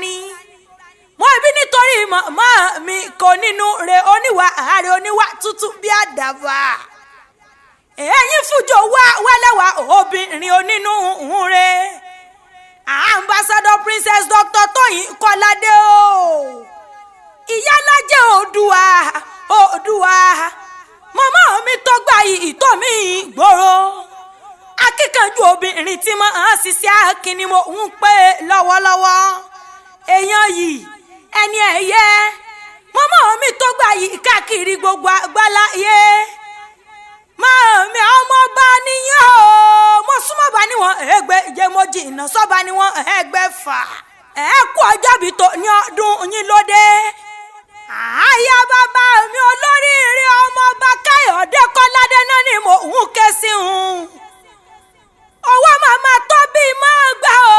ni mo bí nítorí màmá mi kò nínú rẹ̀ oníwà àárẹ̀ oníwà tútù bí àdàbà ẹ̀yin fújò wá wẹ́lẹ́wà obìnrin onínú rẹ̀ ambassador princess Dr. Tóyìn Kọ́ládé o ìyálájẹ́ Oòduà màmá mi tó gbà yìí tó mi gbòòrò akíkanjú obìnrin tí mo hàn ṣiṣẹ́ akínni mo ń pè lọ́wọ́lọ́wọ́ èèyàn yìí ẹni ẹ̀yẹ màmá mi tó gbà yìí káàkiri gbogbo àgbáláyé màmí ọmọ bá níyàn o mo súnmọ́ bá níwọ̀n ẹgbẹ́ mo jìnnà sọ́ba níwọ̀n ẹgbẹ́fà kú ọjọ́ bí tó ní ọdún yín lóde àyà bàbá mi olóríire ọmọ bá Káyọ̀dé Kọ́ládé náà ni mo ń ké sí un owó màmá tó bí máa gbà o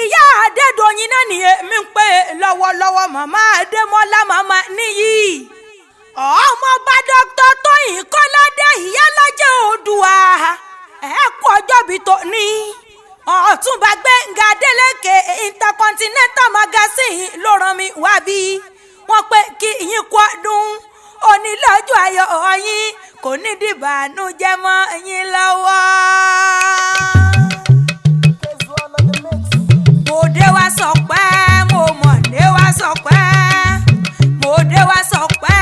ìyá Adédoyin náà ni èmi ń pè lọ́wọ́lọ́wọ́ màmá Adémọ́lá màmá níyì ọmọ bá Dr. Tóyìn Kọ́ládé ìyálájẹ́ Oòduà kú ọjọ́ bí tó ní Ọ̀túnba Gbẹ́ngà Adélékè Intercontinental Magazine ló rán mi wá bí wọ́n pé kí yín kú ọdún onílọ́jọ́ ayọ̀ yín kò ní dìbànújẹ́ mọ́ yín lọ́wọ́. mo dé wá sọ pé mo mọ̀ dé wá sọ pé mo dé wá sọ pé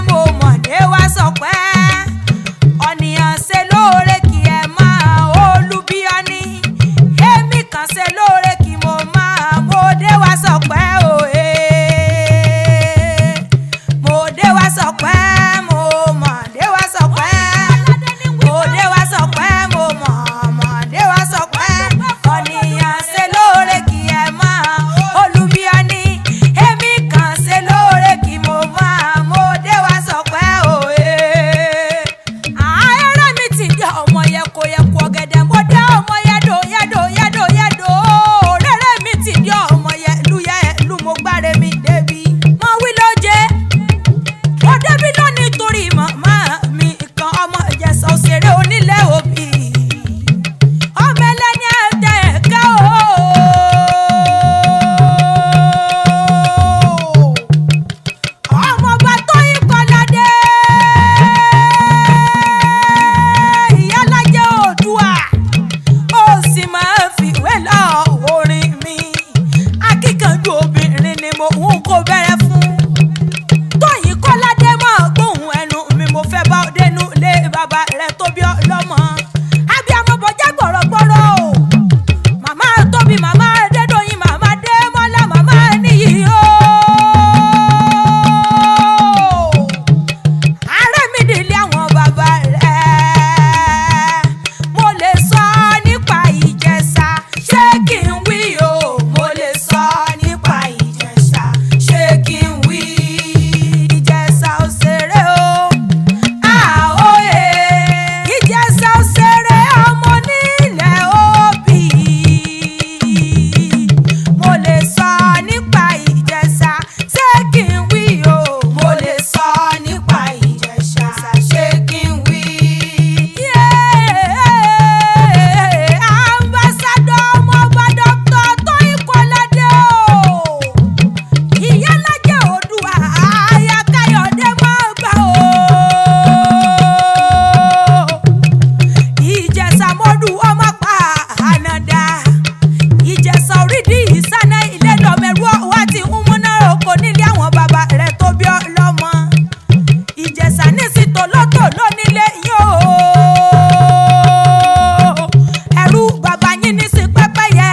mo mọ̀ dé wá sọ pé ọ̀nìyàn ṣe lóore kí ẹ máa olúbíọ́ní èmi kan ṣe lóore kí mo máa mo dé wá sọ pé òye mo dé wá sọ pé mo mọ̀ dé wá sọ pé mo dé wá sọ pé mo mọ̀ dé wá sọ pé ọ̀nìyàn ṣe lóore kí ẹ máa olúbíọ́ní èmi kan ṣe lóore kí mo máa mo dé wá sọ pé òye ààrẹ mi ti di ọmọ yẹko ọ̀gẹ̀dẹ̀ mo dé ọmọ yẹdo rere mi ti di ọmọ yẹlu mo gbáre mi débi mo wí lóje mo débi lónìí torí màmá mi kan ọmọ Ìjẹ̀ṣà òṣèré onílẹ̀ òbí ọmọ ẹlẹ́ni ẹ̀tẹ̀ ẹ̀ka ọmọ bá Tóyìn Kọ́ládé ìyálájẹ́ Oòduà ó sì máa fìwé lọ orin mi akíkanjú obìnrin ni mo ń kó bẹ̀rẹ̀ fún Tóyìn Kọ́ládé máa gbóhùn ẹnu mi mo fẹ́ bá dénú lé bàbá rẹ̀ tó bí ọlọ́mọ abiyamọ bọjá gbọ̀rọ̀gbọ̀rọ̀ o màmá tóbi màmá Adédoyin màmá Démọ́lá màmá níyì o ààrẹ mi dìlé àwọn bàbá rẹ̀ mo lè sọ nípa Ìjẹ̀ṣà ṣé kí n wí o mo lè sọ nípa Ìjẹ̀ṣà ṣé kí n wí Ìjẹ̀ṣà òṣèré o àóyè Ìjẹ̀ṣà òṣèré ọmọ nílẹ̀ òbí mo lè sọ nípa Ìjẹ̀ṣà ṣé kí n wí o mo lè sọ nípa Ìjẹ̀ṣà ṣé kí n wí. ambassador ọmọọba Dr. Tóyìn Kọ́ládé o ìyálájẹ́ Oòduà àyà Káyọ̀dé máa gbà o Ìjẹ̀ṣà mọ́dù ọmọ pa ànàdà Ìjẹ̀ṣà orídìí ìsáná ilé lọ́mẹ̀rú wá ti ń múná oko nílé àwọn bàbá rẹ̀ tó bí ọlọ́mọ Ìjẹ̀ṣà ní sí tòlótòló nílé yín o ẹrú bàbá yín ní sí pẹ́pẹ́yẹ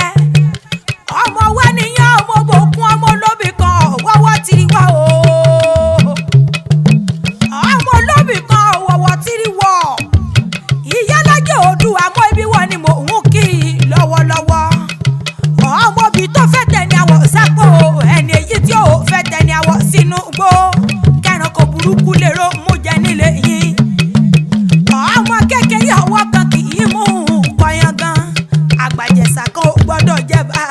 ọmọ wa níyàn ọmọ bòkun ọmọ olóbì kan wọ́wọ́ tiri wá o ọmọ olóbì kan wọ́wọ́ tiri wọ̀ ìyálájẹ́ Oòduà mọ́ ibi wọ́n ni mò ń kí lọ́wọ́lọ́wọ́ ọmọ bí tó fẹ́ tẹ̀ni àwọ̀ sápò ẹni èyí tí ò fẹ́ tẹ̀ni àwọ̀ sínú gbó kẹranko burúkú lérò mú jẹ nílé yìí ọmọ kékeré ọwọ́ kan kì í mú kọyan gan àgbàjẹsà kan ò gbọ́dọ̀ jẹ́ bá